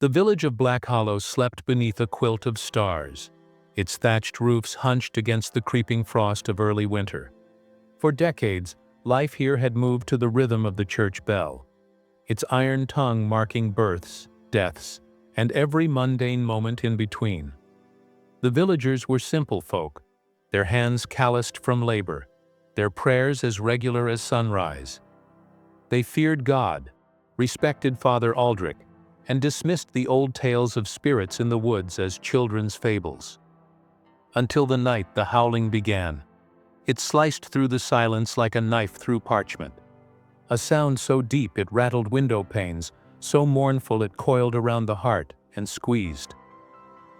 The village of Blackhollow slept beneath a quilt of stars, its thatched roofs hunched against the creeping frost of early winter. For decades, life here had moved to the rhythm of the church bell, its iron tongue marking births, deaths, and every mundane moment in between. The villagers were simple folk, their hands calloused from labor, their prayers as regular as sunrise. They feared God, respected Father Aldrich, and dismissed the old tales of spirits in the woods as children's fables. Until the night the howling began. It sliced through the silence like a knife through parchment. A sound so deep it rattled window panes, so mournful it coiled around the heart and squeezed.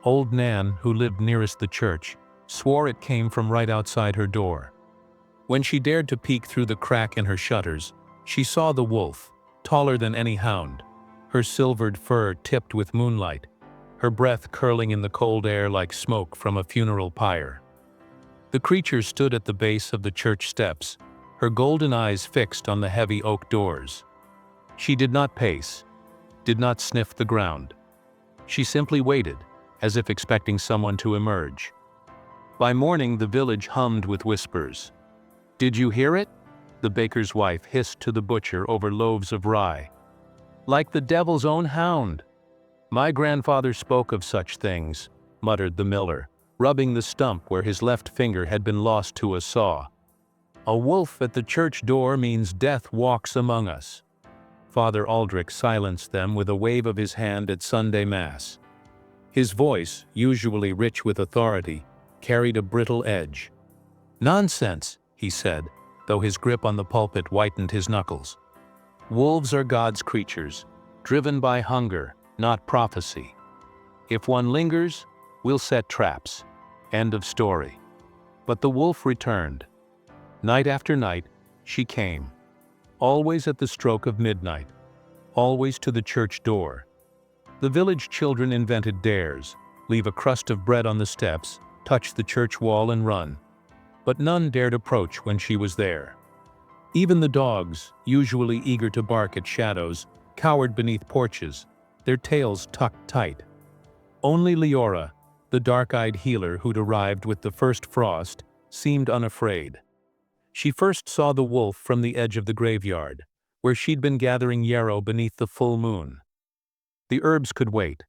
Old Nan, who lived nearest the church, swore it came from right outside her door. When she dared to peek through the crack in her shutters, she saw the wolf, taller than any hound, her silvered fur tipped with moonlight, her breath curling in the cold air like smoke from a funeral pyre. The creature stood at the base of the church steps, her golden eyes fixed on the heavy oak doors. She did not pace, did not sniff the ground. She simply waited, as if expecting someone to emerge. By morning the village hummed with whispers. "Did you hear it?" the baker's wife hissed to the butcher over loaves of rye. "Like the devil's own hound." "My grandfather spoke of such things," muttered the miller, rubbing the stump where his left finger had been lost to a saw. "A wolf at the church door means death walks among us." Father Aldrich silenced them with a wave of his hand at Sunday Mass. His voice, usually rich with authority, carried a brittle edge. "Nonsense," he said, though his grip on the pulpit whitened his knuckles. "Wolves are God's creatures, driven by hunger, not prophecy. If one lingers, we'll set traps. End of story." But the wolf returned. Night after night, she came. Always at the stroke of midnight. Always to the church door. The village children invented dares, leave a crust of bread on the steps, touch the church wall and run. But none dared approach when she was there. Even the dogs, usually eager to bark at shadows, cowered beneath porches, their tails tucked tight. Only Liora, the dark-eyed healer who'd arrived with the first frost, seemed unafraid. She first saw the wolf from the edge of the graveyard, where she'd been gathering yarrow beneath the full moon. The herbs could wait.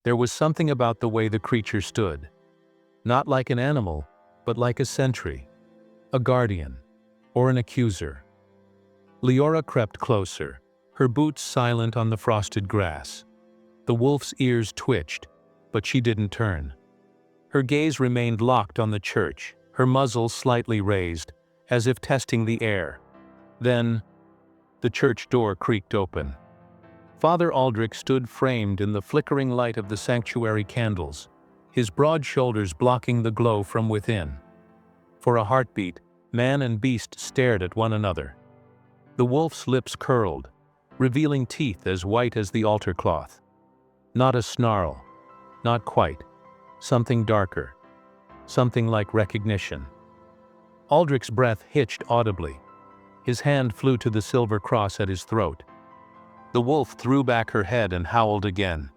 There was something about the way the creature stood. Not like an animal, but like a sentry, a guardian, or an accuser. Liora crept closer, her boots silent on the frosted grass. The wolf's ears twitched, but she didn't turn. Her gaze remained locked on the church, her muzzle slightly raised, as if testing the air. Then, the church door creaked open. Father Aldrich stood framed in the flickering light of the sanctuary candles, his broad shoulders blocking the glow from within. For a heartbeat, man and beast stared at one another. The wolf's lips curled, revealing teeth as white as the altar cloth. Not a snarl, not quite. Something darker. Something like recognition. Aldrich's breath hitched audibly. His hand flew to the silver cross at his throat. The wolf threw back her head and howled again,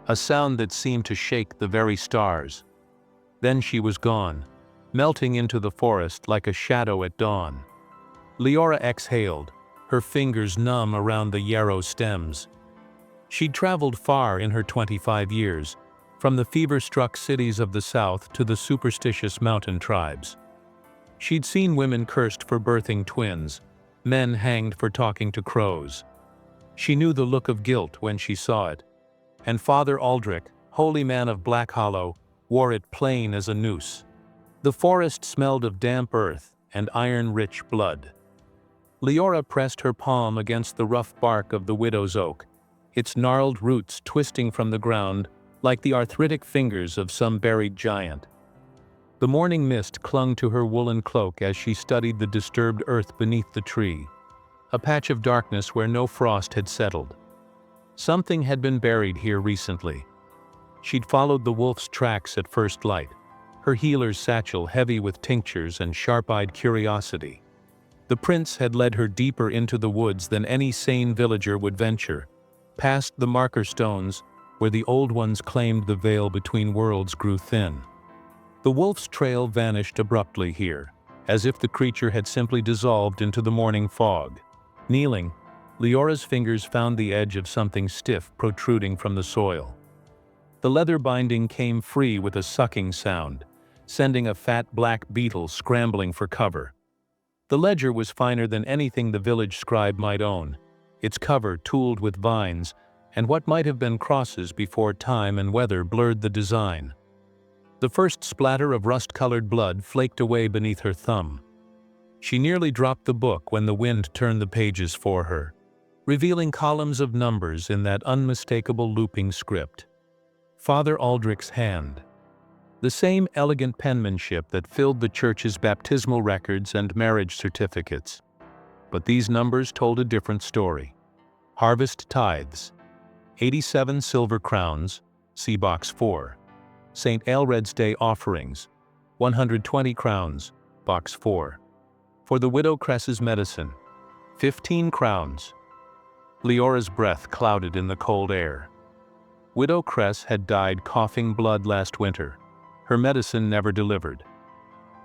a sound that seemed to shake the very stars. Then she was gone, melting into the forest like a shadow at dawn. Liora exhaled, her fingers numb around the yarrow stems. She'd traveled far in her 25 years, from the fever-struck cities of the south to the superstitious mountain tribes. She'd seen women cursed for birthing twins, men hanged for talking to crows. She knew the look of guilt when she saw it, and Father Aldrich, holy man of Blackhollow, wore it plain as a noose. The forest smelled of damp earth and iron-rich blood. Liora pressed her palm against the rough bark of the widow's oak, its gnarled roots twisting from the ground like the arthritic fingers of some buried giant. The morning mist clung to her woolen cloak as she studied the disturbed earth beneath the tree, a patch of darkness where no frost had settled. Something had been buried here recently. She'd followed the wolf's tracks at first light, her healer's satchel heavy with tinctures and sharp-eyed curiosity. The prince had led her deeper into the woods than any sane villager would venture, past the marker stones, where the old ones claimed the veil between worlds grew thin. The wolf's trail vanished abruptly here, as if the creature had simply dissolved into the morning fog. Kneeling, Liora's fingers found the edge of something stiff protruding from the soil. The leather binding came free with a sucking sound, sending a fat black beetle scrambling for cover. The ledger was finer than anything the village scribe might own, its cover tooled with vines, and what might have been crosses before time and weather blurred the design. The first splatter of rust-colored blood flaked away beneath her thumb. She nearly dropped the book when the wind turned the pages for her, revealing columns of numbers in that unmistakable looping script. Father Aldrich's hand. The same elegant penmanship that filled the church's baptismal records and marriage certificates. But these numbers told a different story. Harvest tithes. 87 silver crowns, see box 4. St. Aelred's Day offerings. 120 crowns, box 4. For the widow Cress's medicine. 15 crowns. Leora's breath clouded in the cold air. Widow Cress had died coughing blood last winter. Her medicine never delivered.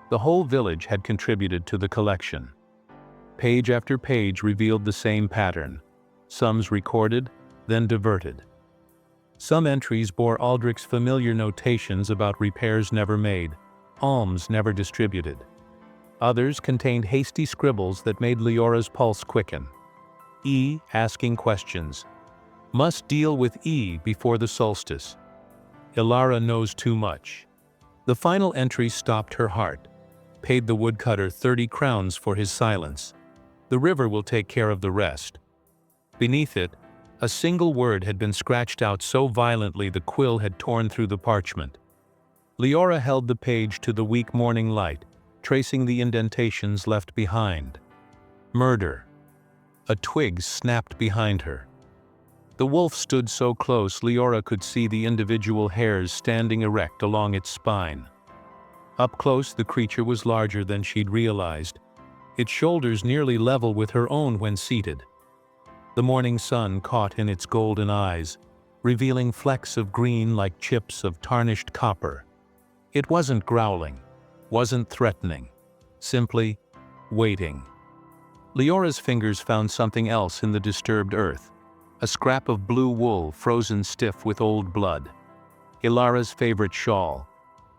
The whole village had contributed to the collection. Page after page revealed the same pattern. Sums recorded, then diverted. Some entries bore Aldrich's familiar notations about repairs never made, alms never distributed. Others contained hasty scribbles that made Leora's pulse quicken. E asking questions. Must deal with E before the solstice. Ilara knows too much. The final entry stopped her heart. Paid the woodcutter 30 crowns for his silence. The river will take care of the rest. Beneath it, a single word had been scratched out so violently the quill had torn through the parchment. Liora held the page to the weak morning light, tracing the indentations left behind. Murder. A twig snapped behind her. The wolf stood so close Liora could see the individual hairs standing erect along its spine. Up close, the creature was larger than she'd realized, its shoulders nearly level with her own when seated. The morning sun caught in its golden eyes, revealing flecks of green like chips of tarnished copper. It wasn't growling, wasn't threatening, simply waiting. Leora's fingers found something else in the disturbed earth. A scrap of blue wool frozen stiff with old blood. Ilara's favorite shawl,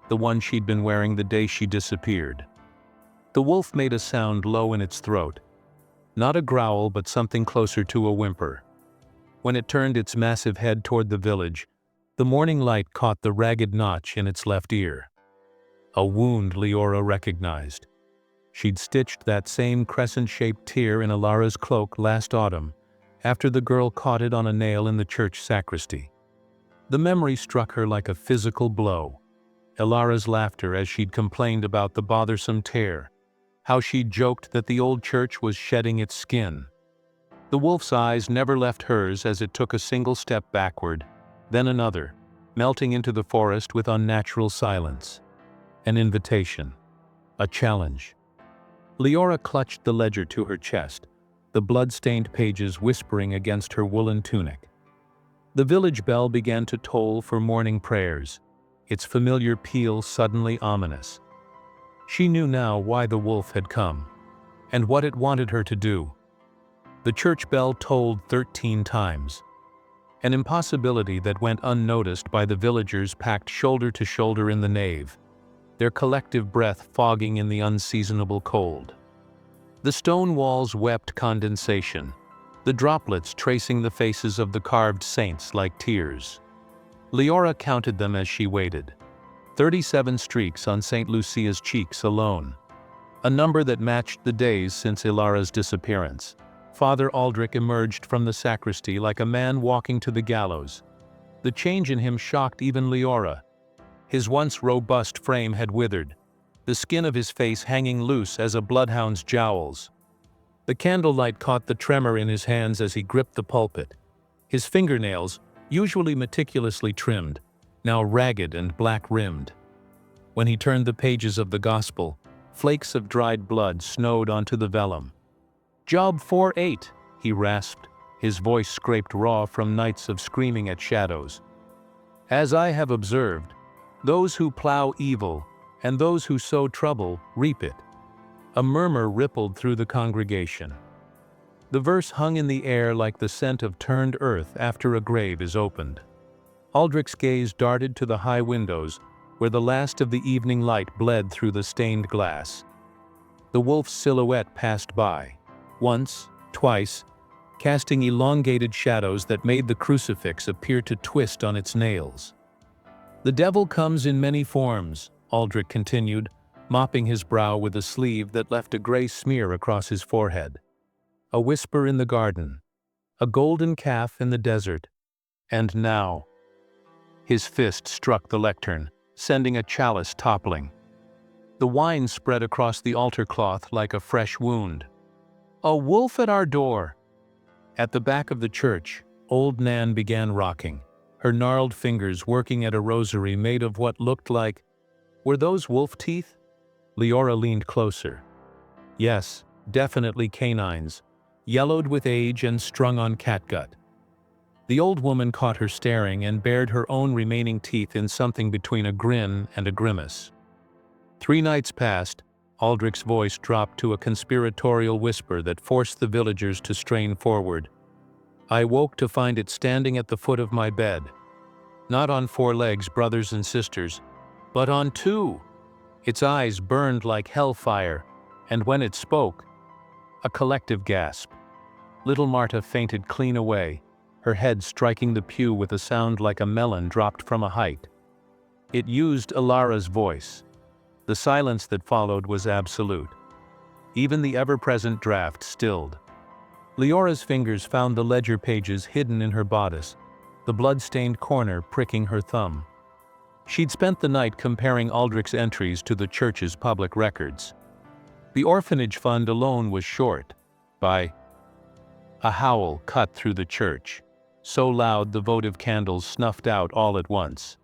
the one she'd been wearing the day she disappeared. The wolf made a sound low in its throat. Not a growl, but something closer to a whimper. When it turned its massive head toward the village, the morning light caught the ragged notch in its left ear. A wound Liora recognized. She'd stitched that same crescent-shaped tear in Ilara's cloak last autumn, after the girl caught it on a nail in the church sacristy. The memory struck her like a physical blow. Ilara's laughter as she'd complained about the bothersome tear, how she'd joked that the old church was shedding its skin. The wolf's eyes never left hers as it took a single step backward, then another, melting into the forest with unnatural silence. An invitation. A challenge. Liora clutched the ledger to her chest, the blood-stained pages whispering against her woolen tunic. The village bell began to toll for morning prayers, its familiar peal suddenly ominous. She knew now why the wolf had come, and what it wanted her to do. The church bell tolled 13 times, an impossibility that went unnoticed by the villagers packed shoulder to shoulder in the nave, their collective breath fogging in the unseasonable cold. The stone walls wept condensation, the droplets tracing the faces of the carved saints like tears. Liora counted them as she waited. 37 streaks on St. Lucia's cheeks alone, a number that matched the days since Ilara's disappearance. Father Aldrich emerged from the sacristy like a man walking to the gallows. The change in him shocked even Liora. His once robust frame had withered, the skin of his face hanging loose as a bloodhound's jowls. The candlelight caught the tremor in his hands as he gripped the pulpit. His fingernails, usually meticulously trimmed, now ragged and black-rimmed. When he turned the pages of the Gospel, flakes of dried blood snowed onto the vellum. "Job 4-8, he rasped, his voice scraped raw from nights of screaming at shadows. As I have observed, those who plow evil and those who sow trouble reap it." A murmur rippled through the congregation. The verse hung in the air like the scent of turned earth after a grave is opened. Aldrich's gaze darted to the high windows, where the last of the evening light bled through the stained glass. The wolf's silhouette passed by, once, twice, casting elongated shadows that made the crucifix appear to twist on its nails. "The devil comes in many forms," Aldrich continued, mopping his brow with a sleeve that left a gray smear across his forehead. "A whisper in the garden, a golden calf in the desert, and now—" His fist struck the lectern, sending a chalice toppling. The wine spread across the altar cloth like a fresh wound. "A wolf at our door!" At the back of the church, old Nan began rocking, her gnarled fingers working at a rosary made of what looked like— Were those wolf teeth? Liora leaned closer. Yes, definitely canines, yellowed with age and strung on catgut. The old woman caught her staring and bared her own remaining teeth in something between a grin and a grimace. 3 nights passed. Aldrich's voice dropped to a conspiratorial whisper that forced the villagers to strain forward. I woke to find it standing at the foot of my bed. Not on 4 legs, brothers and sisters, but on 2. Its eyes burned like hellfire, and when it spoke, a collective gasp. Little Marta fainted clean away, her head striking the pew with a sound like a melon dropped from a height. It used Alara's voice. The silence that followed was absolute. Even the ever-present draft stilled. Liora's fingers found the ledger pages hidden in her bodice, the blood-stained corner pricking her thumb. She'd spent the night comparing Aldrich's entries to the church's public records. The orphanage fund alone was short by— A howl cut through the church, so loud the votive candles snuffed out all at once.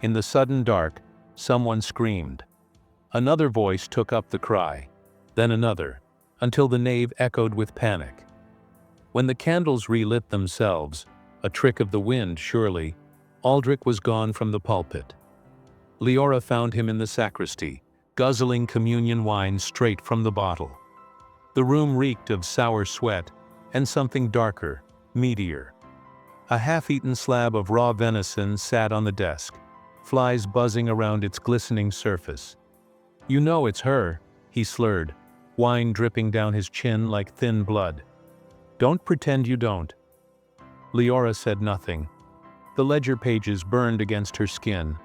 In the sudden dark, someone screamed. Another voice took up the cry, then another, until the nave echoed with panic. When the candles relit themselves, a trick of the wind surely, Aldrich was gone from the pulpit. Liora found him in the sacristy, guzzling communion wine straight from the bottle. The room reeked of sour sweat and something darker, meatier. A half-eaten slab of raw venison sat on the desk, flies buzzing around its glistening surface. You know it's her, he slurred, wine dripping down his chin like thin blood. Don't pretend you don't. Liora said nothing. The ledger pages burned against her skin.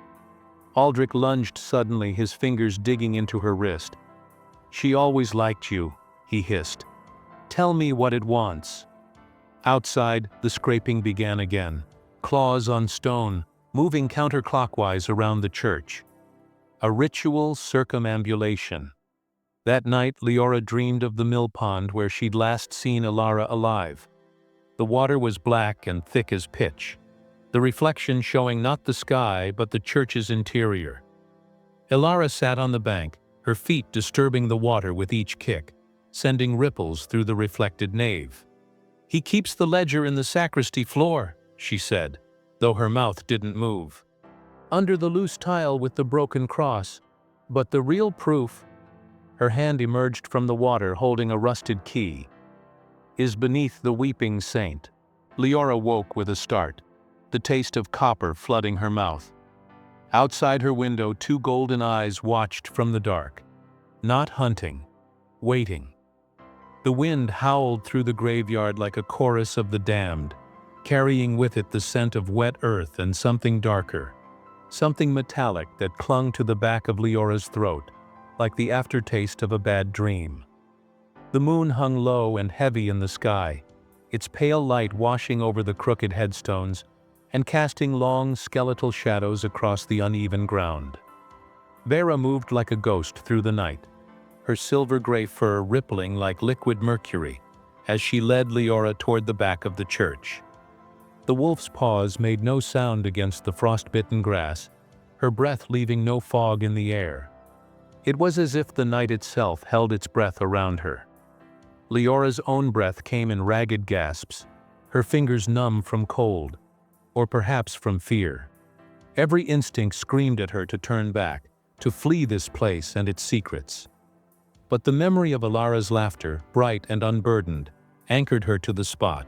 Aldrich lunged suddenly, his fingers digging into her wrist. She always liked you, he hissed. Tell me what it wants. Outside, the scraping began again, claws on stone, moving counterclockwise around the church. A ritual circumambulation. That night, Liora dreamed of the mill pond where she'd last seen Alara alive. The water was black and thick as pitch, the reflection showing not the sky but the church's interior. Alara sat on the bank, her feet disturbing the water with each kick, sending ripples through the reflected nave. He keeps the ledger in the sacristy floor, she said, though her mouth didn't move. Under the loose tile with the broken cross. But the real proof— her hand emerged from the water holding a rusted key— is beneath the weeping saint. Liora woke with a start, the taste of copper flooding her mouth. Outside her window, 2 golden eyes watched from the dark. Not hunting, waiting. The wind howled through the graveyard like a chorus of the damned, carrying with it the scent of wet earth and something darker, something metallic that clung to the back of Liora's throat, like the aftertaste of a bad dream. The moon hung low and heavy in the sky, its pale light washing over the crooked headstones and casting long skeletal shadows across the uneven ground. Vera moved like a ghost through the night, her silver-gray fur rippling like liquid mercury as she led Liora toward the back of the church. The wolf's paws made no sound against the frost-bitten grass, her breath leaving no fog in the air. It was as if the night itself held its breath around her. Liora's own breath came in ragged gasps, her fingers numb from cold, or perhaps from fear. Every instinct screamed at her to turn back, to flee this place and its secrets. But the memory of Ilara's laughter, bright and unburdened, anchored her to the spot.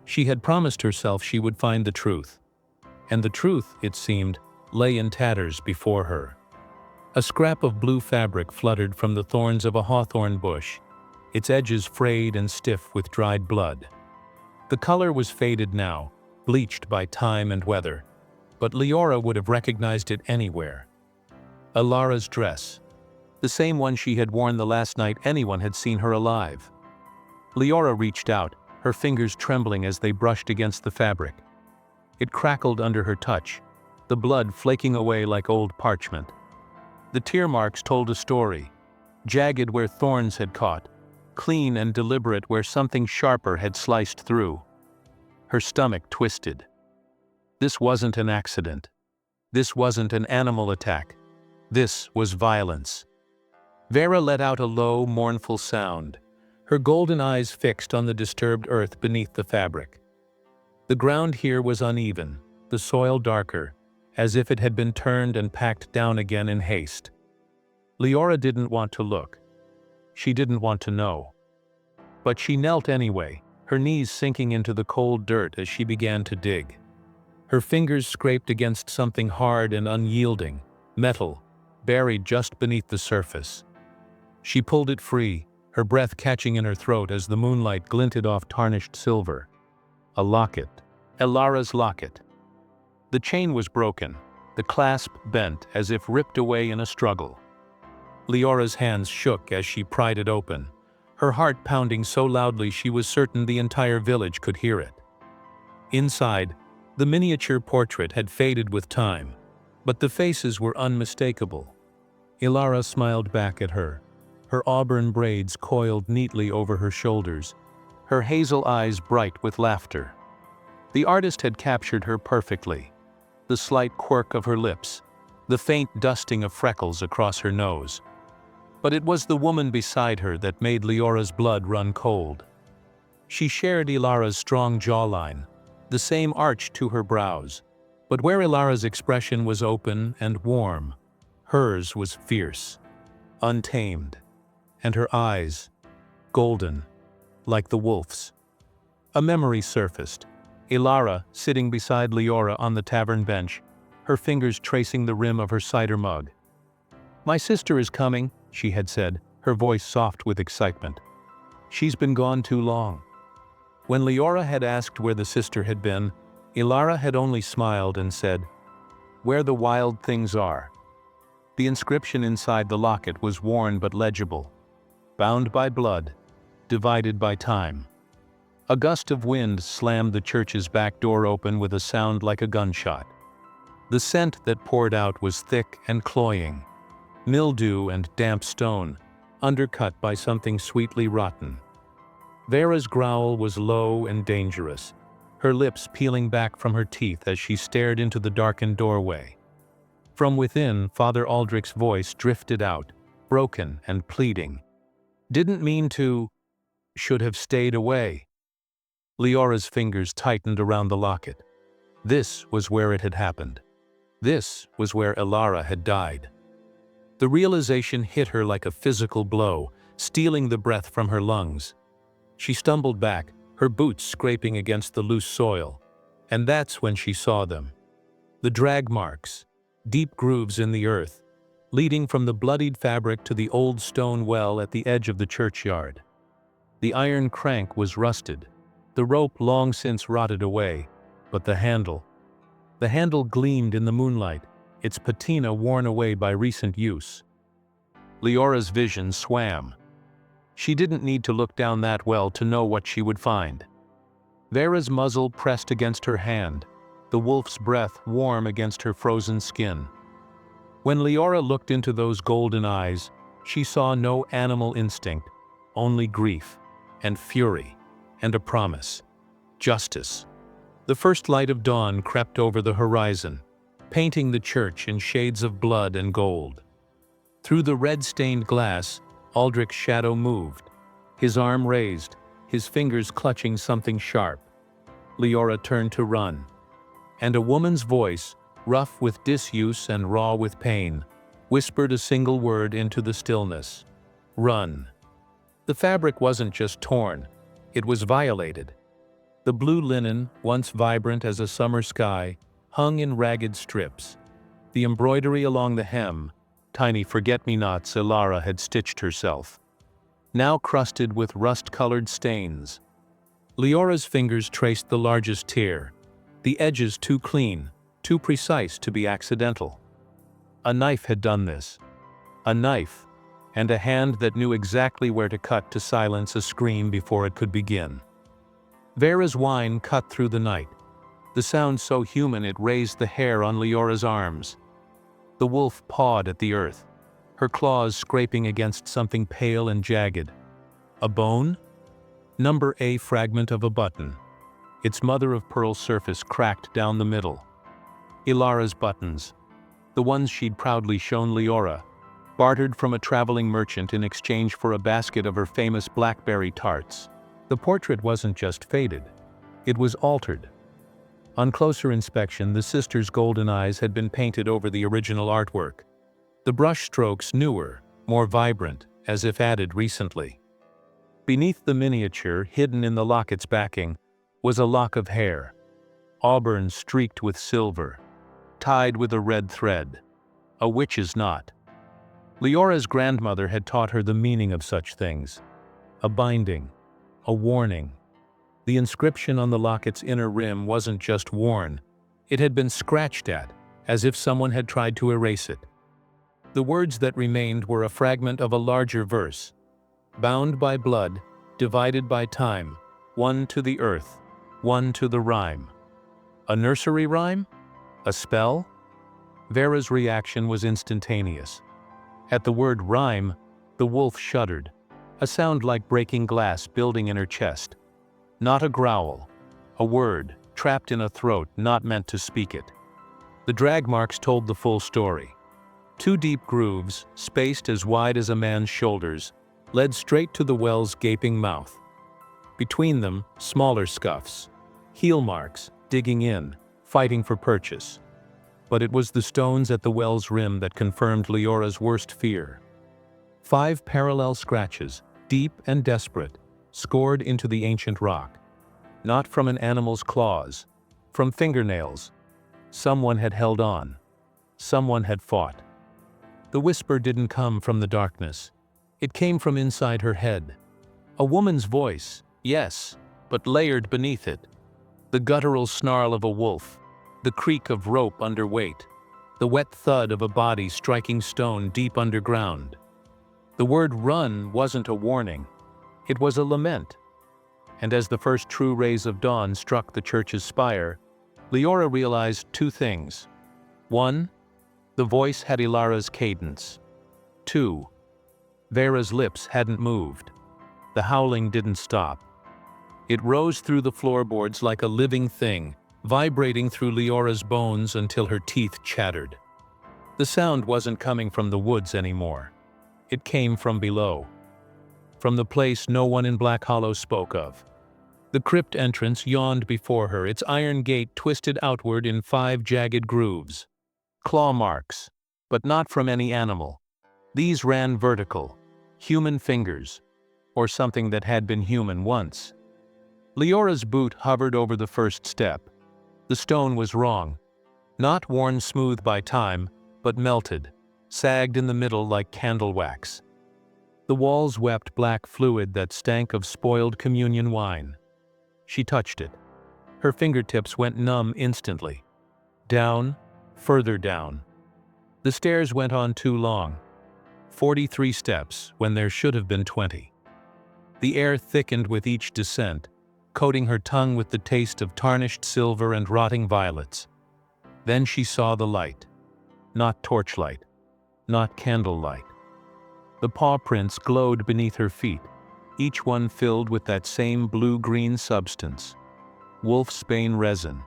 She had promised herself she would find the truth. And the truth, it seemed, lay in tatters before her. A scrap of blue fabric fluttered from the thorns of a hawthorn bush, its edges frayed and stiff with dried blood. The color was faded now, bleached by time and weather, but Liora would have recognized it anywhere. Ilara's dress, the same one she had worn the last night anyone had seen her alive. Liora reached out, her fingers trembling as they brushed against the fabric. It crackled under her touch, the blood flaking away like old parchment. The tear marks told a story, jagged where thorns had caught, clean and deliberate where something sharper had sliced through. Her stomach twisted. This wasn't an accident. This wasn't an animal attack. This was violence. Vera let out a low, mournful sound, her golden eyes fixed on the disturbed earth beneath the fabric. The ground here was uneven, the soil darker, as if it had been turned and packed down again in haste. Liora didn't want to look. She didn't want to know. But she knelt anyway, her knees sinking into the cold dirt as she began to dig. Her fingers scraped against something hard and unyielding, metal, buried just beneath the surface. She pulled it free, her breath catching in her throat as the moonlight glinted off tarnished silver. A locket. Ilara's locket. The chain was broken, the clasp bent as if ripped away in a struggle. Liora's hands shook as she pried it open, her heart pounding so loudly she was certain the entire village could hear it. Inside, the miniature portrait had faded with time, but the faces were unmistakable. Ilara smiled back at her, her auburn braids coiled neatly over her shoulders, her hazel eyes bright with laughter. The artist had captured her perfectly. The slight quirk of her lips, the faint dusting of freckles across her nose. But it was the woman beside her that made Liora's blood run cold. She shared Ilara's strong jawline, the same arch to her brows, but where Ilara's expression was open and warm, hers was fierce, untamed, and her eyes, golden, like the wolf's. A memory surfaced. Ilara, sitting beside Liora on the tavern bench, her fingers tracing the rim of her cider mug. "My sister is coming," she had said, her voice soft with excitement. "She's been gone too long." When Liora had asked where the sister had been, Ilara had only smiled and said, "Where the wild things are." The inscription inside the locket was worn but legible. Bound by blood, divided by time. A gust of wind slammed the church's back door open with a sound like a gunshot. The scent that poured out was thick and cloying, mildew and damp stone, undercut by something sweetly rotten. Vera's growl was low and dangerous, her lips peeling back from her teeth as she stared into the darkened doorway. From within, Father Aldrich's voice drifted out, broken and pleading. "Didn't mean to. Should have stayed away." Liora's fingers tightened around the locket. This was where it had happened. This was where Ilara had died. The realization hit her like a physical blow, stealing the breath from her lungs. She stumbled back, her boots scraping against the loose soil, and that's when she saw them. The drag marks, deep grooves in the earth, leading from the bloodied fabric to the old stone well at the edge of the churchyard. The iron crank was rusted, the rope long since rotted away, but the handle gleamed in the moonlight, its patina worn away by recent use. Liora's vision swam. She didn't need to look down that well to know what she would find. Vera's muzzle pressed against her hand, the wolf's breath warm against her frozen skin. When Liora looked into those golden eyes, she saw no animal instinct, only grief and fury and a promise. Justice. The first light of dawn crept over the horizon, painting the church in shades of blood and gold. Through the red-stained glass, Aldrich's shadow moved, his arm raised, his fingers clutching something sharp. Liora turned to run, and a woman's voice, rough with disuse and raw with pain, whispered a single word into the stillness. Run. The fabric wasn't just torn, it was violated. The blue linen, once vibrant as a summer sky, hung in ragged strips. The embroidery along the hem, tiny forget-me-nots Liora had stitched herself, now crusted with rust-colored stains. Liora's fingers traced the largest tear, the edges too clean, too precise to be accidental. A knife had done this. A knife, and a hand that knew exactly where to cut to silence a scream before it could begin. Vera's whine cut through the night, the sound so human it raised the hair on Liora's arms. The wolf pawed at the earth, her claws scraping against something pale and jagged. A bone? Number A fragment of a button, its mother-of-pearl surface cracked down the middle. Ilara's buttons, the ones she'd proudly shown Liora, bartered from a traveling merchant in exchange for a basket of her famous blackberry tarts. The portrait wasn't just faded, it was altered. On closer inspection, the sisters' golden eyes had been painted over the original artwork. The brush strokes newer, more vibrant, as if added recently. Beneath the miniature, hidden in the locket's backing, was a lock of hair, auburn streaked with silver, tied with a red thread, a witch's knot. Liora's grandmother had taught her the meaning of such things. A binding, a warning. The inscription on the locket's inner rim wasn't just worn, it had been scratched at, as if someone had tried to erase it. The words that remained were a fragment of a larger verse. Bound by blood, divided by time, one to the earth, one to the rhyme. A nursery rhyme? A spell? Vera's reaction was instantaneous. At the word rhyme, the wolf shuddered, a sound like breaking glass building in her chest. Not a growl, a word, trapped in a throat not meant to speak it. The drag marks told the full story. 2 deep grooves, spaced as wide as a man's shoulders, led straight to the well's gaping mouth. Between them, smaller scuffs, heel marks, digging in, fighting for purchase. But it was the stones at the well's rim that confirmed Liora's worst fear. 5 parallel scratches, deep and desperate, scored into the ancient rock. Not from an animal's claws, from fingernails. Someone had held on. Someone had fought. The whisper didn't come from the darkness. It came from inside her head. A woman's voice, yes, but layered beneath it. The guttural snarl of a wolf, the creak of rope under weight, the wet thud of a body striking stone deep underground. The word run wasn't a warning. It was a lament. And as the first true rays of dawn struck the church's spire, Liora realized 2 things. 1, the voice had Ilara's cadence. 2, Vera's lips hadn't moved. The howling didn't stop. It rose through the floorboards like a living thing, vibrating through Liora's bones until her teeth chattered. The sound wasn't coming from the woods anymore. It came from below. From the place no one in Blackhollow spoke of. The crypt entrance yawned before her, its iron gate twisted outward in 5 jagged grooves. Claw marks, but not from any animal. These ran vertical, human fingers, or something that had been human once. Liora's boot hovered over the first step. The stone was wrong. Not worn smooth by time, but melted, sagged in the middle like candle wax. The walls wept black fluid that stank of spoiled communion wine. She touched it. Her fingertips went numb instantly. Down, further down. The stairs went on too long. 43 steps when there should have been 20. The air thickened with each descent, coating her tongue with the taste of tarnished silver and rotting violets. Then she saw the light. Not torchlight. Not candlelight. The paw prints glowed beneath her feet, each one filled with that same blue-green substance. Wolfsbane resin.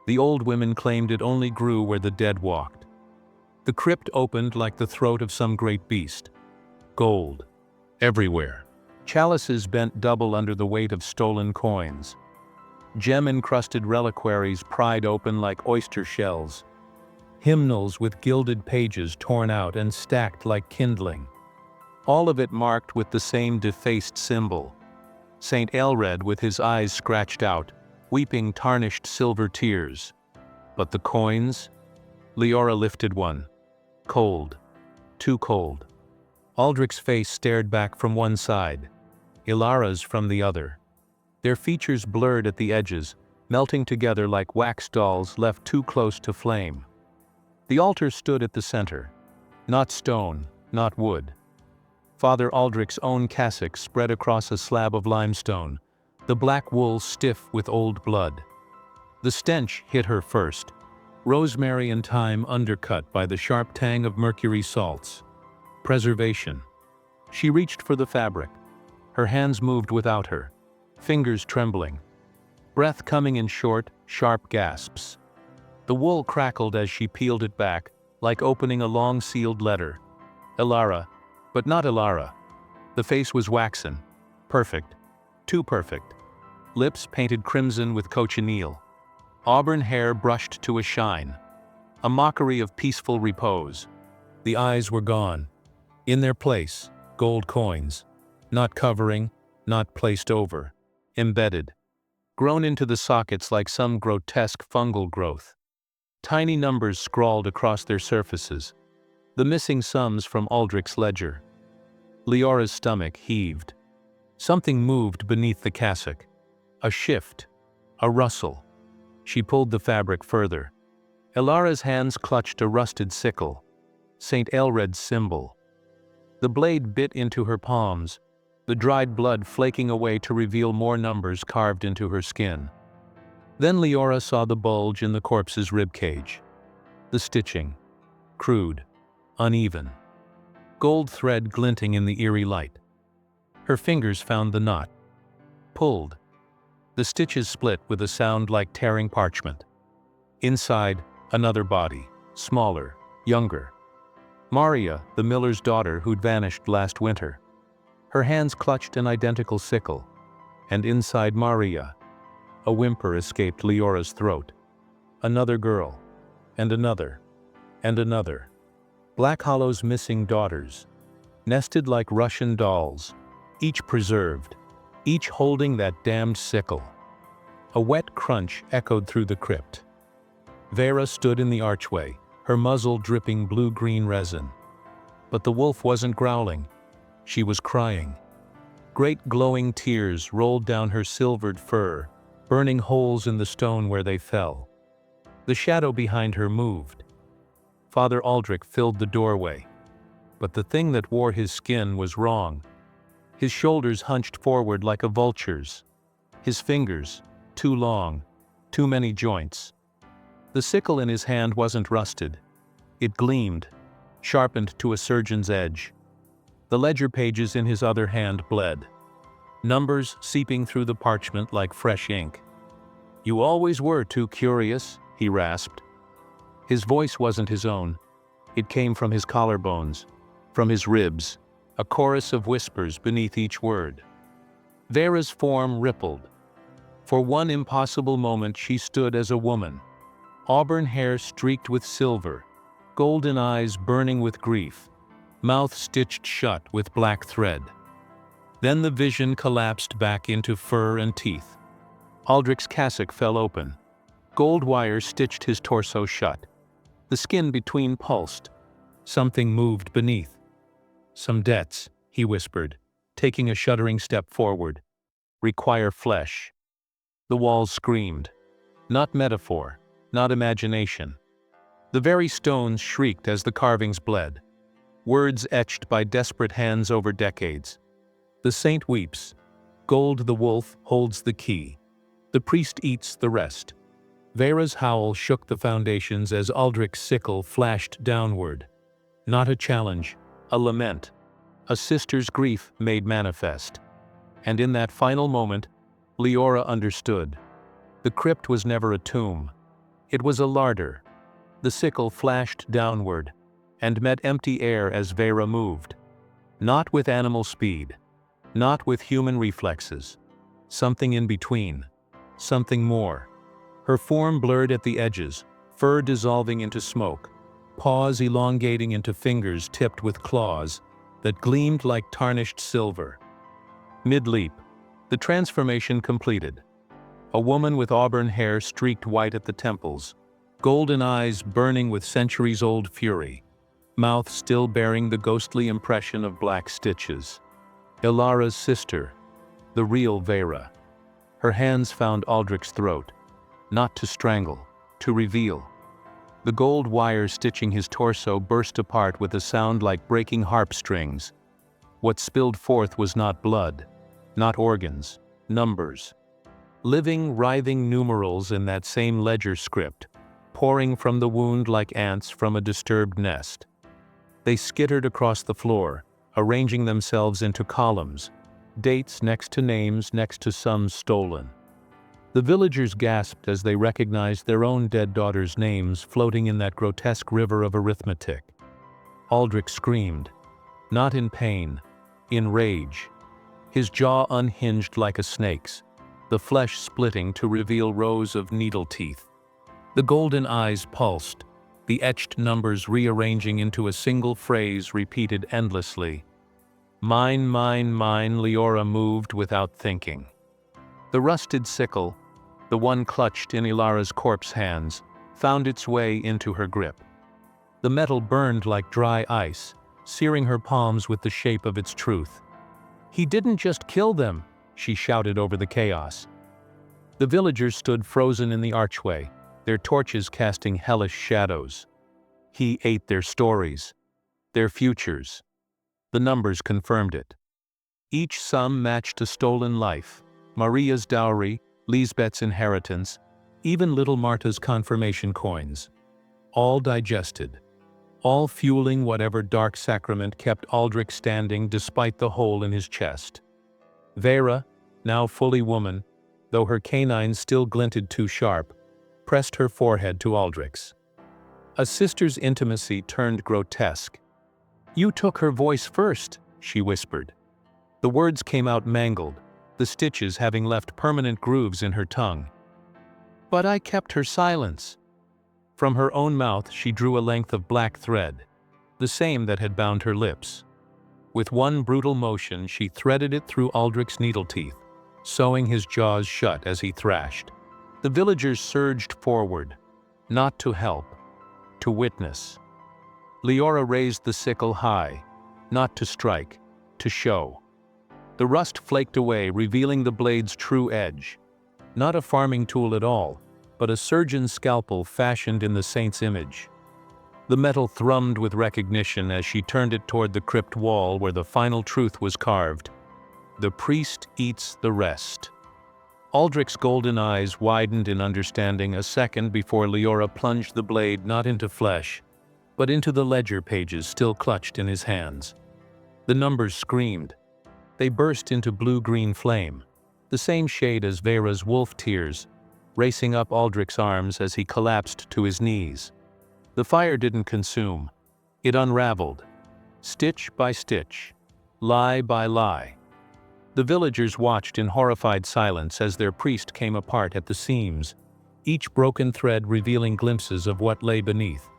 The old women claimed it only grew where the dead walked. The crypt opened like the throat of some great beast. Gold. Everywhere. Chalices bent double under the weight of stolen coins. Gem-encrusted reliquaries pried open like oyster shells. hymnals with gilded pages torn out and stacked like kindling. All of it marked with the same defaced symbol. Saint Aelred with his eyes scratched out, weeping tarnished silver tears. But the coins? Liora lifted one. Cold. Too cold. Aldrich's face stared back from one side, Ilara's from the other. Their features blurred at the edges, melting together like wax dolls left too close to flame. The altar stood at the center. Not stone, not wood. Father Aldrich's own cassock spread across a slab of limestone, the black wool stiff with old blood. The stench hit her first, rosemary and thyme undercut by the sharp tang of mercury salts. Preservation. She reached for the fabric. Her hands moved without her, fingers trembling. Breath coming in short, sharp gasps. The wool crackled as she peeled it back, like opening a long sealed letter. Ilara, but not Ilara. The face was waxen. Perfect. Too perfect. Lips painted crimson with cochineal. Auburn hair brushed to a shine. A mockery of peaceful repose. The eyes were gone. In their place, gold coins. Not covering, not placed over. Embedded. Grown into the sockets like some grotesque fungal growth. Tiny numbers scrawled across their surfaces. The missing sums from Aldrich's ledger. Leora's stomach heaved. Something moved beneath the cassock. A shift. A rustle. She pulled the fabric further. Ilara's hands clutched a rusted sickle. Saint Aelred's symbol. The blade bit into her palms, the dried blood flaking away to reveal more numbers carved into her skin. Then Liora saw the bulge in the corpse's ribcage. The stitching. Crude. Uneven. Gold thread glinting in the eerie light. Her fingers found the knot. Pulled. The stitches split with a sound like tearing parchment. Inside, another body, smaller, younger. Maria, the miller's daughter who'd vanished last winter. Her hands clutched an identical sickle. And inside Maria, a whimper escaped Leora's throat. Another girl. And another. And another. Blackhallow's missing daughters. Nested like Russian dolls. Each preserved. Each holding that damned sickle. A wet crunch echoed through the crypt. Vera stood in the archway, her muzzle dripping blue-green resin. But the wolf wasn't growling. She was crying. Great glowing tears rolled down her silvered fur, burning holes in the stone where they fell. The shadow behind her moved. Father Aldrich filled the doorway. But the thing that wore his skin was wrong. His shoulders hunched forward like a vulture's. His fingers, too long, too many joints. The sickle in his hand wasn't rusted. It gleamed, sharpened to a surgeon's edge. The ledger pages in his other hand bled. Numbers seeping through the parchment like fresh ink. "You always were too curious," he rasped. His voice wasn't his own. It came from his collarbones, from his ribs, a chorus of whispers beneath each word. Vera's form rippled. For one impossible moment she stood as a woman. Auburn hair streaked with silver, golden eyes burning with grief, mouth stitched shut with black thread. Then the vision collapsed back into fur and teeth. Aldrich's cassock fell open. Gold wire stitched his torso shut. The skin between pulsed. Something moved beneath. "Some debts," he whispered, taking a shuddering step forward. "Require flesh." The walls screamed. Not metaphor, not imagination. The very stones shrieked as the carvings bled. Words etched by desperate hands over decades. The saint weeps. Gold the wolf holds the key. The priest eats the rest. Vera's howl shook the foundations as Aldrich's sickle flashed downward. Not a challenge, a lament. A sister's grief made manifest. And in that final moment, Liora understood. The crypt was never a tomb. It was a larder. The sickle flashed downward and met empty air as Vera moved. Not with animal speed. Not with human reflexes. Something in between. Something more. Her form blurred at the edges, fur dissolving into smoke, paws elongating into fingers tipped with claws that gleamed like tarnished silver. Mid-leap, the transformation completed. A woman with auburn hair streaked white at the temples, golden eyes burning with centuries-old fury, mouth still bearing the ghostly impression of black stitches. Ilara's sister, the real Vera. Her hands found Aldrich's throat, not to strangle, to reveal. The gold wire stitching his torso burst apart with a sound like breaking harp strings. What spilled forth was not blood, not organs, numbers. Living, writhing numerals in that same ledger script, pouring from the wound like ants from a disturbed nest. They skittered across the floor, arranging themselves into columns, dates next to names next to some stolen. The villagers gasped as they recognized their own dead daughters' names floating in that grotesque river of arithmetic. Aldrich screamed, not in pain, in rage. His jaw unhinged like a snake's, the flesh splitting to reveal rows of needle teeth. The golden eyes pulsed, the etched numbers rearranging into a single phrase repeated endlessly. Mine, mine, mine, Liora moved without thinking. The rusted sickle, the one clutched in Ilara's corpse hands, found its way into her grip. The metal burned like dry ice, searing her palms with the shape of its truth. He didn't just kill them, she shouted over the chaos. The villagers stood frozen in the archway, their torches casting hellish shadows. He ate their stories, their futures. The numbers confirmed it. Each sum matched a stolen life. Maria's dowry, Lisbeth's inheritance, even little Marta's confirmation coins. All digested. All fueling whatever dark sacrament kept Aldrich standing despite the hole in his chest. Vera, now fully woman, though her canines still glinted too sharp, pressed her forehead to Aldrich's. A sister's intimacy turned grotesque. "You took her voice first," she whispered. The words came out mangled, the stitches having left permanent grooves in her tongue. "But I kept her silence." From her own mouth she drew a length of black thread, the same that had bound her lips. With one brutal motion she threaded it through Aldrich's needle teeth, sewing his jaws shut as he thrashed. The villagers surged forward, not to help, to witness. Liora raised the sickle high, not to strike, to show. The rust flaked away, revealing the blade's true edge. Not a farming tool at all, but a surgeon's scalpel fashioned in the saint's image. The metal thrummed with recognition as she turned it toward the crypt wall where the final truth was carved. The priest eats the rest. Aldrich's golden eyes widened in understanding a second before Liora plunged the blade not into flesh, but into the ledger pages still clutched in his hands. The numbers screamed. They burst into blue-green flame, the same shade as Vera's wolf tears, racing up Aldrich's arms as he collapsed to his knees. The fire didn't consume. It unraveled, stitch by stitch, lie by lie. The villagers watched in horrified silence as their priest came apart at the seams, each broken thread revealing glimpses of what lay beneath.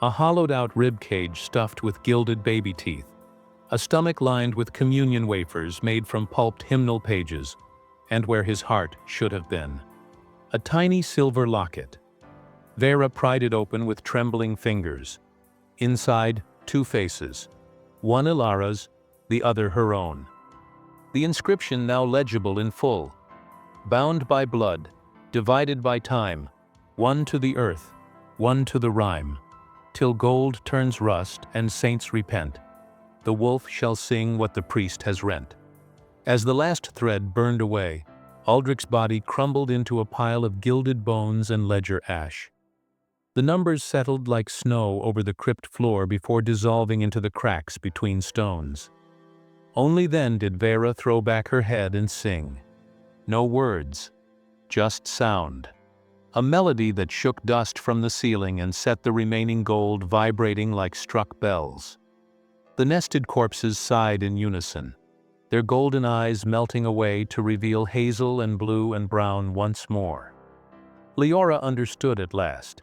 A hollowed-out rib cage stuffed with gilded baby teeth, a stomach lined with communion wafers made from pulped hymnal pages, and where his heart should have been. A tiny silver locket. Vera pried it open with trembling fingers. Inside, two faces, one Ilara's, the other her own. The inscription now legible in full. Bound by blood, divided by time, one to the earth, one to the rime. Till gold turns rust and saints repent, the wolf shall sing what the priest has rent. As the last thread burned away, Aldrich's body crumbled into a pile of gilded bones and ledger ash. The numbers settled like snow over the crypt floor before dissolving into the cracks between stones. Only then did Vera throw back her head and sing. No words, just sound. A melody that shook dust from the ceiling and set the remaining gold vibrating like struck bells. The nested corpses sighed in unison, their golden eyes melting away to reveal hazel and blue and brown once more. Liora understood at last.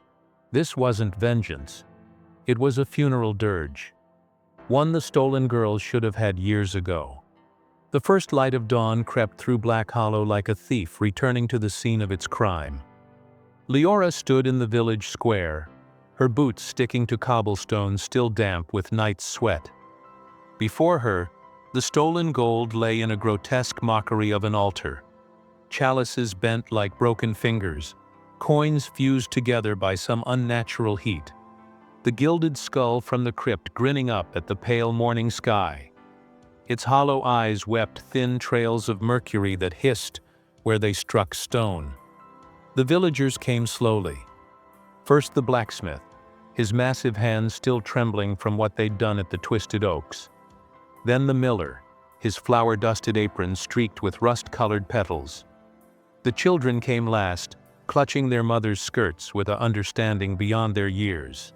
This wasn't vengeance. It was a funeral dirge. One the stolen girls should have had years ago. The first light of dawn crept through Blackhollow like a thief returning to the scene of its crime. Liora stood in the village square, her boots sticking to cobblestones still damp with night's sweat. Before her, the stolen gold lay in a grotesque mockery of an altar. Chalices bent like broken fingers, coins fused together by some unnatural heat. The gilded skull from the crypt grinning up at the pale morning sky. Its hollow eyes wept thin trails of mercury that hissed where they struck stone. The villagers came slowly. First the blacksmith, his massive hands still trembling from what they'd done at the Twisted Oaks. Then the miller, his flour-dusted apron streaked with rust-colored petals. The children came last, clutching their mother's skirts with an understanding beyond their years.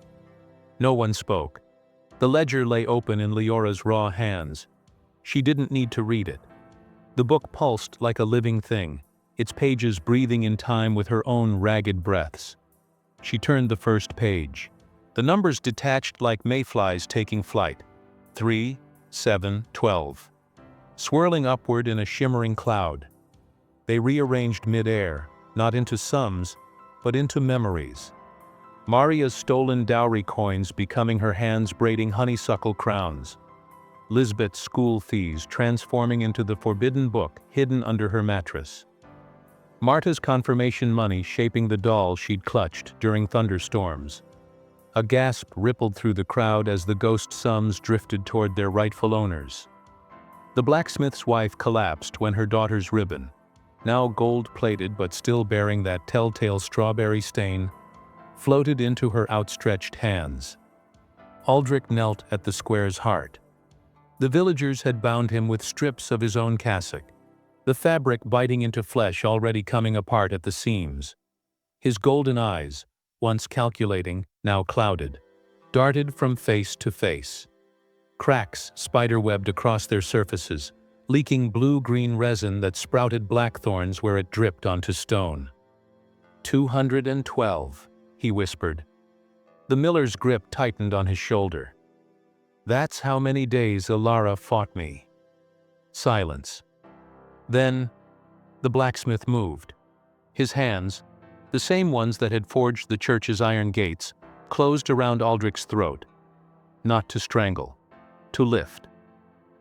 No one spoke. The ledger lay open in Leora's raw hands. She didn't need to read it. The book pulsed like a living thing, its pages breathing in time with her own ragged breaths. She turned the first page. The numbers detached like mayflies taking flight. 3, 7, 12. Swirling upward in a shimmering cloud. They rearranged mid-air, not into sums, but into memories. Maria's stolen dowry coins becoming her hands braiding honeysuckle crowns. Lisbeth's school fees transforming into the forbidden book hidden under her mattress. Marta's confirmation money shaping the doll she'd clutched during thunderstorms. A gasp rippled through the crowd as the ghost sums drifted toward their rightful owners. The blacksmith's wife collapsed when her daughter's ribbon, now gold-plated but still bearing that telltale strawberry stain, floated into her outstretched hands. Aldrich knelt at the square's heart. The villagers had bound him with strips of his own cassock, the fabric biting into flesh already coming apart at the seams. His golden eyes, once calculating, now clouded, darted from face to face. Cracks spiderwebbed across their surfaces, leaking blue-green resin that sprouted blackthorns where it dripped onto stone. 212, he whispered. The miller's grip tightened on his shoulder. That's how many days Ilara fought me. Silence. Then, the blacksmith moved. His hands, the same ones that had forged the church's iron gates, closed around Aldrich's throat. Not to strangle, to lift.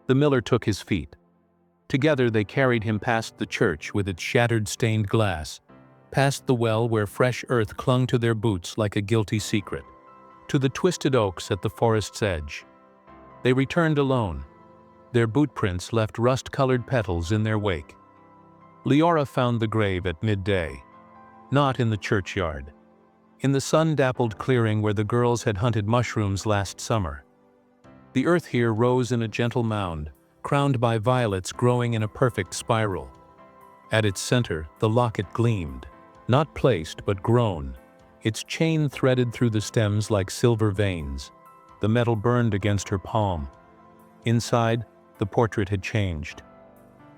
The miller took his feet. Together they carried him past the church with its shattered stained glass, past the well where fresh earth clung to their boots like a guilty secret, to the twisted oaks at the forest's edge. They returned alone. Their bootprints left rust-colored petals in their wake. Liora found the grave at midday. Not in the churchyard. In the sun-dappled clearing where the girls had hunted mushrooms last summer. The earth here rose in a gentle mound, crowned by violets growing in a perfect spiral. At its center, the locket gleamed, not placed but grown, its chain threaded through the stems like silver veins. The metal burned against her palm. Inside, the portrait had changed.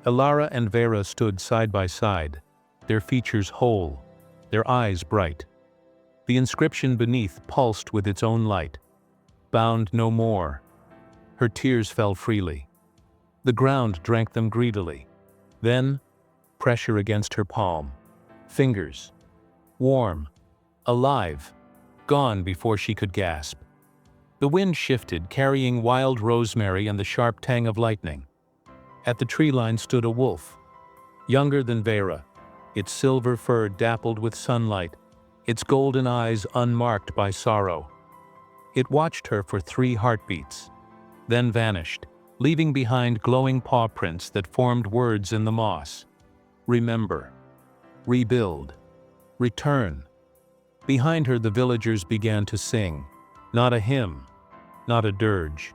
Ilara and Vera stood side by side, their features whole, their eyes bright. The inscription beneath pulsed with its own light. Bound no more. Her tears fell freely. The ground drank them greedily. Then, pressure against her palm. Fingers. Warm. Alive. Gone before she could gasp. The wind shifted, carrying wild rosemary and the sharp tang of lightning. At the tree line stood a wolf. Younger than Vera, its silver fur dappled with sunlight, its golden eyes unmarked by sorrow. It watched her for 3 heartbeats, then vanished, leaving behind glowing paw prints that formed words in the moss. Remember. Rebuild. Return. Behind her the villagers began to sing. Not a hymn, not a dirge.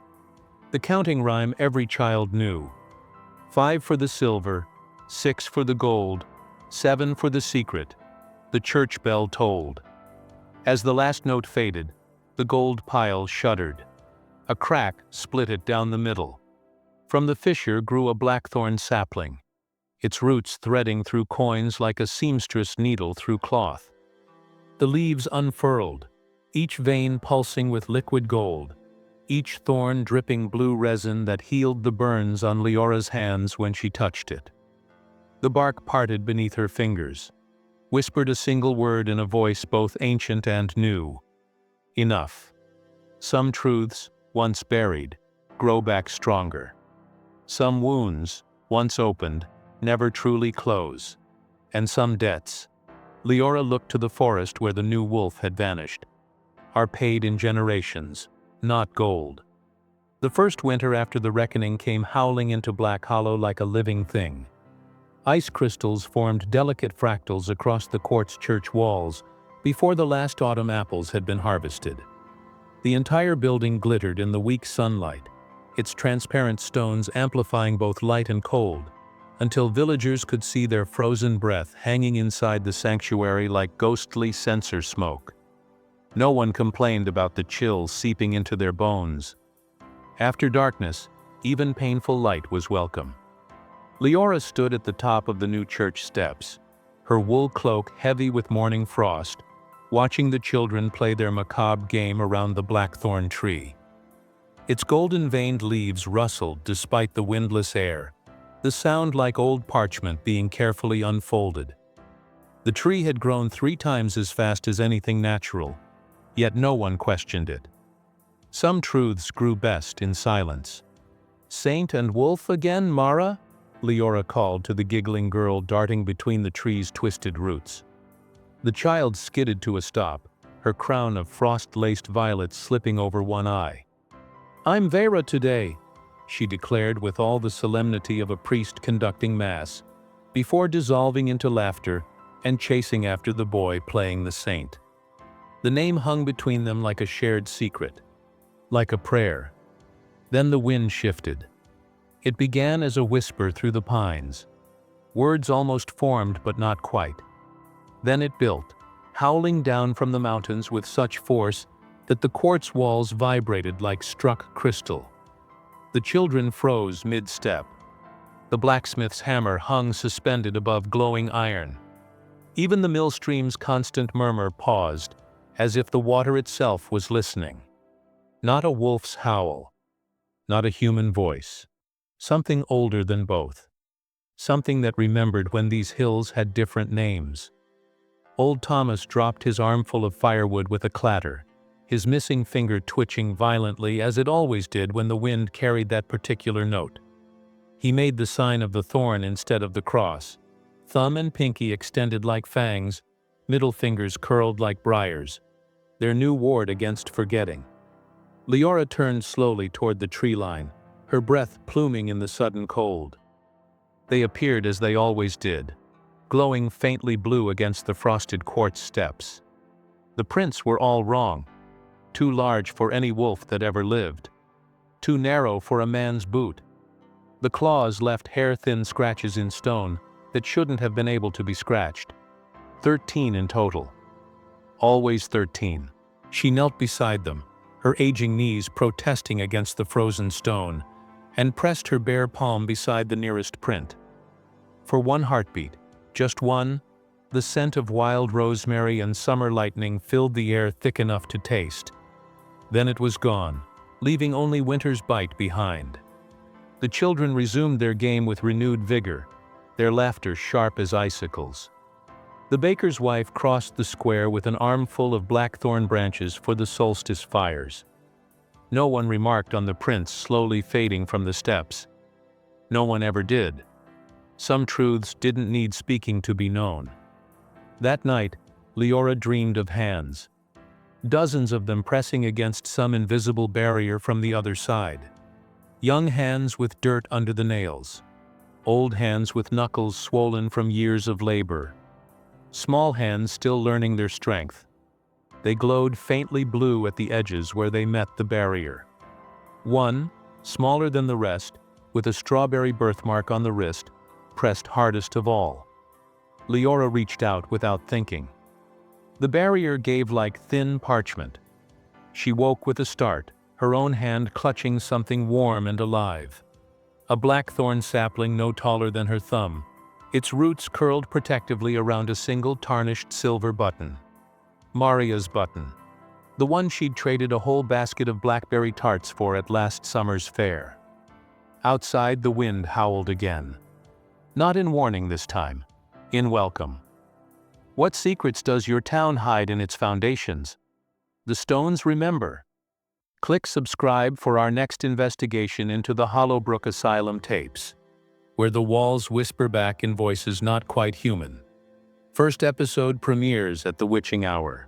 The counting rhyme every child knew. 5 for the silver, 6 for the gold, 7 for the secret. The church bell tolled. As the last note faded, the gold pile shuddered. A crack split it down the middle. From the fissure grew a blackthorn sapling, its roots threading through coins like a seamstress needle through cloth. The leaves unfurled, each vein pulsing with liquid gold, each thorn dripping blue resin that healed the burns on Liora's hands when she touched it. The bark parted beneath her fingers, whispered a single word in a voice both ancient and new. Enough. Some truths, once buried, grow back stronger. Some wounds, once opened, never truly close. And some debts. Liora looked to the forest where the new wolf had vanished. Are paid in generations, not gold. The first winter after the reckoning came howling into Blackhollow like a living thing. Ice crystals formed delicate fractals across the quartz church walls before the last autumn apples had been harvested. The entire building glittered in the weak sunlight, its transparent stones amplifying both light and cold, until villagers could see their frozen breath hanging inside the sanctuary like ghostly censer smoke. No one complained about the chill seeping into their bones. After darkness, even painful light was welcome. Liora stood at the top of the new church steps, her wool cloak heavy with morning frost, watching the children play their macabre game around the blackthorn tree. Its golden-veined leaves rustled despite the windless air, the sound like old parchment being carefully unfolded. The tree had grown 3 times as fast as anything natural, yet no one questioned it. Some truths grew best in silence. "Saint and wolf again, Mara?" Liora called to the giggling girl darting between the tree's twisted roots. The child skidded to a stop, her crown of frost-laced violets slipping over one eye. "I'm Vera today," she declared with all the solemnity of a priest conducting mass, before dissolving into laughter and chasing after the boy playing the saint. The name hung between them like a shared secret, like a prayer. Then the wind shifted. It began as a whisper through the pines. Words almost formed but not quite. Then it built, howling down from the mountains with such force that the quartz walls vibrated like struck crystal. The children froze mid-step. The blacksmith's hammer hung suspended above glowing iron. Even the mill stream's constant murmur paused, as if the water itself was listening. Not a wolf's howl. Not a human voice. Something older than both. Something that remembered when these hills had different names. Old Thomas dropped his armful of firewood with a clatter, his missing finger twitching violently as it always did when the wind carried that particular note. He made the sign of the thorn instead of the cross, thumb and pinky extended like fangs, middle fingers curled like briars, their new ward against forgetting. Liora turned slowly toward the tree line, her breath pluming in the sudden cold. They appeared as they always did, glowing faintly blue against the frosted quartz steps. The prints were all wrong. Too large for any wolf that ever lived. Too narrow for a man's boot. The claws left hair-thin scratches in stone that shouldn't have been able to be scratched. 13 in total. Always 13. She knelt beside them, her aging knees protesting against the frozen stone, and pressed her bare palm beside the nearest print. For one heartbeat, just one, the scent of wild rosemary and summer lightning filled the air thick enough to taste. Then it was gone, leaving only winter's bite behind. The children resumed their game with renewed vigor, their laughter sharp as icicles. The baker's wife crossed the square with an armful of blackthorn branches for the solstice fires. No one remarked on the prints slowly fading from the steps. No one ever did. Some truths didn't need speaking to be known. That night, Liora dreamed of hands. Dozens of them pressing against some invisible barrier from the other side. Young hands with dirt under the nails. Old hands with knuckles swollen from years of labor. Small hands still learning their strength. They glowed faintly blue at the edges where they met the barrier. One, smaller than the rest, with a strawberry birthmark on the wrist, pressed hardest of all. Liora reached out without thinking. The barrier gave like thin parchment. She woke with a start, her own hand clutching something warm and alive. A blackthorn sapling no taller than her thumb, its roots curled protectively around a single tarnished silver button. Maria's button. The one she'd traded a whole basket of blackberry tarts for at last summer's fair. Outside, the wind howled again. Not in warning this time, in welcome. What secrets does your town hide in its foundations? The stones remember. Click subscribe for our next investigation into the Hollowbrook Asylum tapes, where the walls whisper back in voices not quite human. First episode premieres at the witching hour.